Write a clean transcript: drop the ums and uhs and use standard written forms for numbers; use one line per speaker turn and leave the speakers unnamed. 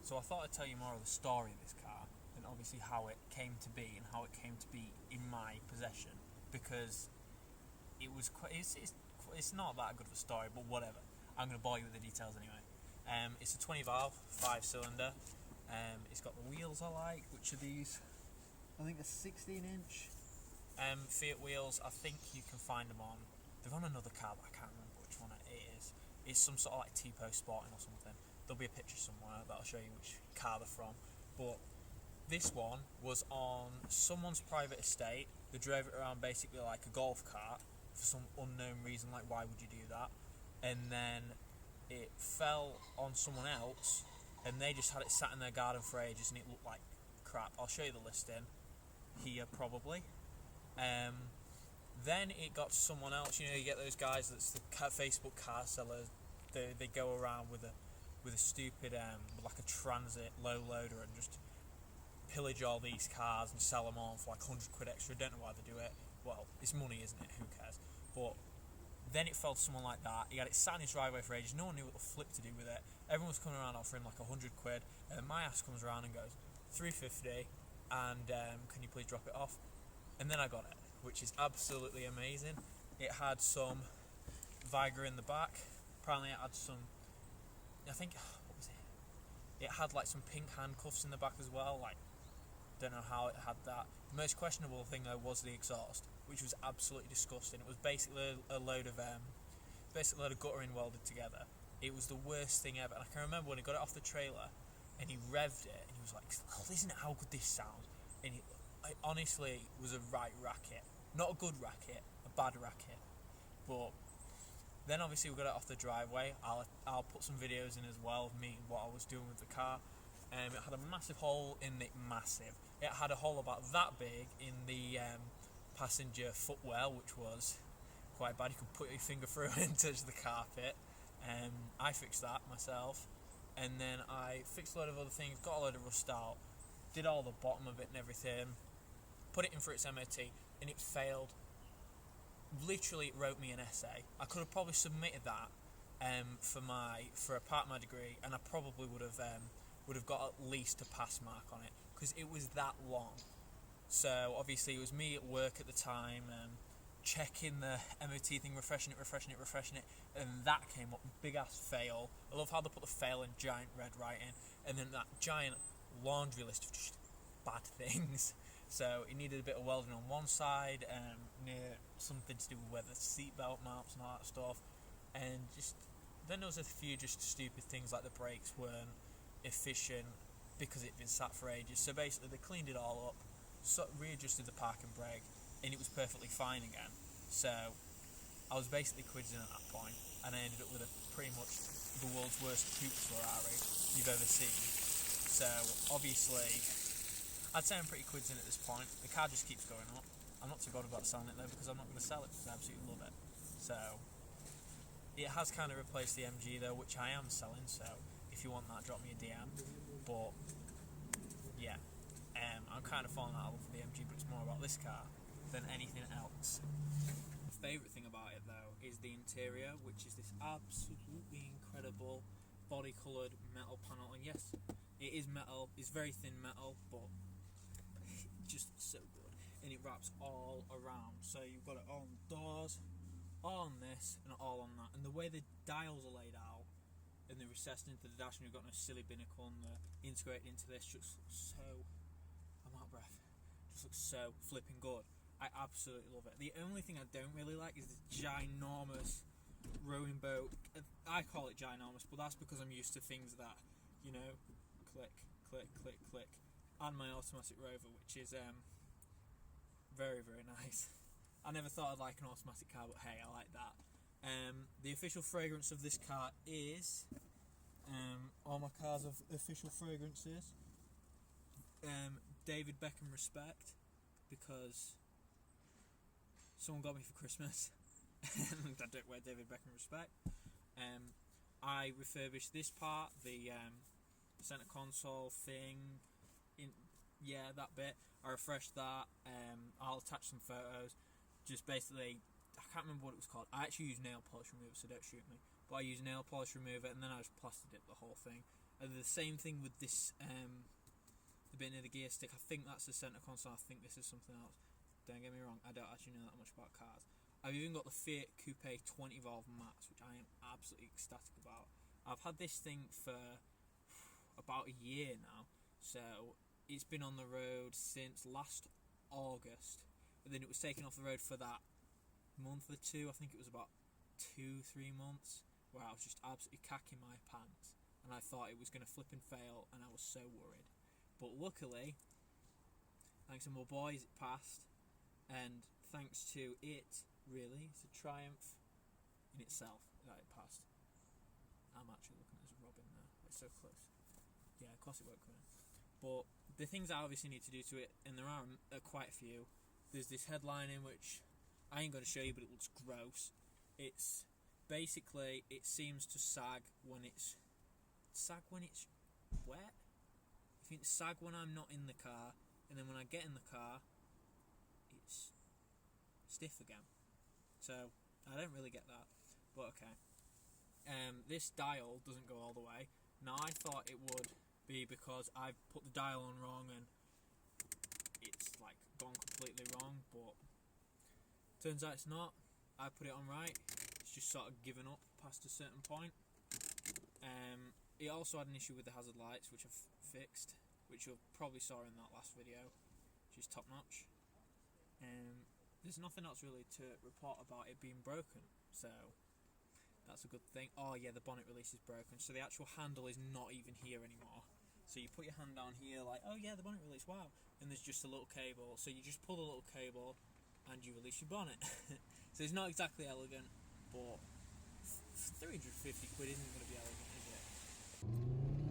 So I thought I'd tell you more of the story of this car and obviously how it came to be and how it came to be in my possession, because it was quite, it's not that good of a story, but whatever. I'm going to bore you with the details anyway. It's a 20 valve, 5-cylinder. It's got the wheels I like, which are these, I think they're 16-inch Fiat wheels. I think you can find them on, they're on another car, but I can't remember which one it is. It's some sort of like T-Post Sporting or something. There'll be a picture somewhere that'll show you which car they're from. But this one was on someone's private estate. They drove it around basically like a golf cart for some unknown reason, like why would you do that? And then it fell on someone else, and they just had it sat in their garden for ages, and it looked like crap. I'll show you the listing here probably. Then it got to someone else. You know, you get those guys that's the Facebook car sellers. They go around with a stupid like a transit low loader and just pillage all these cars and sell them on for like 100 quid extra. Don't know why they do it. Well, it's money, isn't it? Who cares? But then it fell to someone like that. He had it sat in his driveway for ages. No one knew what the flip to do with it. Everyone was coming around offering like 100 quid. And then my ass comes around and goes, 350, and can you please drop it off? And then I got it, which is absolutely amazing. It had some Viagra in the back. Apparently it had some, I think, what was it? It had like some pink handcuffs in the back as well. Like, don't know how it had that. The most questionable thing though was the exhaust, which was absolutely disgusting. It was basically a load of guttering welded together. It was the worst thing ever. And I can remember when he got it off the trailer and he revved it and he was like, oh, isn't it how good this sounds? And it honestly was a right racket. Not a good racket, a bad racket. But then obviously we got it off the driveway. I'll put some videos in as well of me, what I was doing with the car. It had a massive hole in it, massive. It had a hole about that big in the passenger footwell, which was quite bad. You could put your finger through and touch the carpet. I fixed that myself. And then I fixed a load of other things, got a load of rust out, did all the bottom of it and everything, put it in for its MOT, and it failed. Literally, it wrote me an essay. I could have probably submitted that for a part of my degree, and I probably would have got at least a pass mark on it, because it was that long. So obviously it was me at work at the time, checking the MOT thing, refreshing it, and that came up, big ass fail. I love how they put the fail in giant red writing, and then that giant laundry list of just bad things. So it needed a bit of welding on one side, near something to do with where the seatbelt mounts and all that stuff, and just then there was a few just stupid things like the brakes weren't efficient because it'd been sat for ages. So basically they cleaned it all up, readjusted the park and brake, and it was perfectly fine again. So I was basically quidsing at that point, and I ended up with pretty much the world's worst coupe Ferrari you've ever seen. So obviously I'd say I'm pretty quidsing at this point. The car just keeps going up. I'm not too bothered about selling it though, because I'm not going to sell it because I absolutely love it. So it has kind of replaced the MG though, which I am selling. So if you want that, drop me a DM. But yeah, I'm kind of falling out of love with the MG, but it's more about this car than anything else. My favourite thing about it though is the interior, which is this absolutely incredible body coloured metal panel. And yes, it is metal. It's very thin metal, but just so good. And it wraps all around. So you've got it all on the doors, all on this, and all on that. And the way the dials are laid out and they're recessed into the dash, and you've got no silly binnacle, and they're integrated into this, just looks so, I'm out of breath, just looks so flipping good. I absolutely love it. The only thing I don't really like is the ginormous rowing boat. I call it ginormous, but that's because I'm used to things that, you know, click, click, click, click, and my automatic rover, which is very, very nice. I never thought I'd like an automatic car, but hey, I like that. The official fragrance of this car is, all my cars have official fragrances, David Beckham Respect, because someone got me for Christmas. I don't wear David Beckham Respect. I refurbished this part, the centre console thing, that bit. I refreshed that. I'll attach some photos. Just basically, I can't remember what it was called. I actually use nail polish remover, so don't shoot me. But I use nail polish remover, and then I just plastered it the whole thing. The same thing with this, the bit near the gear stick. I think that's the centre console. I think this is something else. Don't get me wrong, I don't actually know that much about cars. I've even got the Fiat Coupe 20 valve Max, which I am absolutely ecstatic about. I've had this thing for about a year now, so it's been on the road since last August, but then it was taken off the road for that month or two. I think it was about 2-3 months, where I was just absolutely cacking my pants, and I thought it was going to flip and fail, and I was so worried. But luckily, thanks to my boys, it passed, and thanks to it, really, it's a triumph in itself that it passed. I'm actually looking at this Robin now. It's so close. Yeah, of course it won't come in. But the things I obviously need to do to it, and there are quite a few. There's this headlining which I ain't going to show you, but it looks gross. It's basically, it seems to sag when it's wet. I think it's sag when I'm not in the car, and then when I get in the car, it's stiff again. So I don't really get that, but okay. This dial doesn't go all the way. Now I thought it would be because I've put the dial on wrong and it's like gone completely wrong, but turns out it's not. I put it on right. It's just sort of given up past a certain point. It also had an issue with the hazard lights, which I've fixed, which you probably saw in that last video, which is top notch. There's nothing else really to report about it being broken, so that's a good thing. Oh yeah, the bonnet release is broken, so the actual handle is not even here anymore. So you put your hand down here like, oh yeah, the bonnet release, wow, and there's just a little cable, so you just pull the little cable and you release your bonnet. So it's not exactly elegant, but 350 quid isn't going to be elegant, is it?